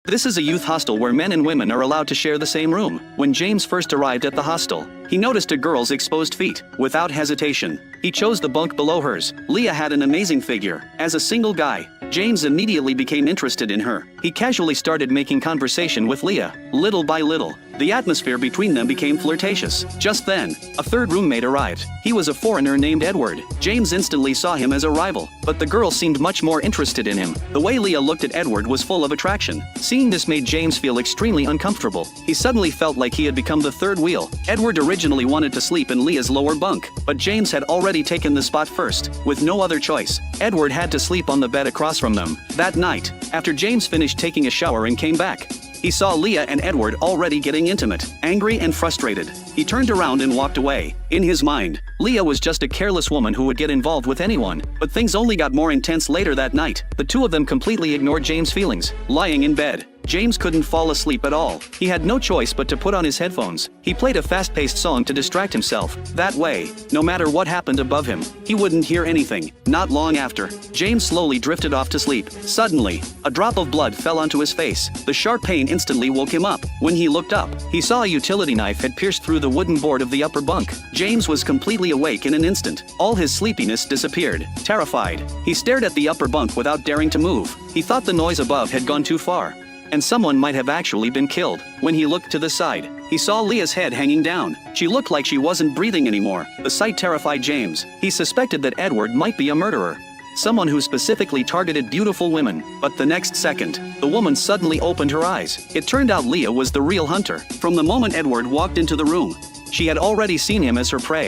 This is a youth hostel where men and women are allowed to share the same room. When James first arrived at the hostel, he noticed a girl's exposed feet. Without hesitation, he chose the bunk below hers. Leah had an amazing figure. As a single guy, James immediately became interested in her. He casually started making conversation with Leah. Little by little, the atmosphere between them became flirtatious. Just then, a third roommate arrived. He was a foreigner named Edward. James instantly saw him as a rival, but the girl seemed much more interested in him. The way Leah looked at Edward was full of attraction. Seeing this made James feel extremely uncomfortable. He suddenly felt like he had become the third wheel. Edward originally wanted to sleep in Leah's lower bunk, but James had already taken the spot first. With no other choice, Edward had to sleep on the bed across from them. That night, after James finished taking a shower and came back, he saw Leah and Edward already getting intimate. Angry and frustrated, he turned around and walked away. In his mind, Leah was just a careless woman who would get involved with anyone. But things only got more intense later that night. The two of them completely ignored James' feelings. Lying in bed, James couldn't fall asleep at all. He had no choice but to put on his headphones. He played a fast-paced song to distract himself. That way, no matter what happened above him, he wouldn't hear anything. Not long after, James slowly drifted off to sleep. Suddenly, a drop of blood fell onto his face. The sharp pain instantly woke him up. When he looked up, he saw a utility knife had pierced through the wooden board of the upper bunk. James was completely awake in an instant. All his sleepiness disappeared. Terrified, he stared at the upper bunk without daring to move. He thought the noise above had gone too far, and someone might have actually been killed. When he looked to the side, he saw Leah's head hanging down. She looked like she wasn't breathing anymore. The sight terrified James. He suspected that Edward might be a murderer, someone who specifically targeted beautiful women. But the next second, the woman suddenly opened her eyes. It turned out Leah was the real hunter. From the moment Edward walked into the room, she had already seen him as her prey.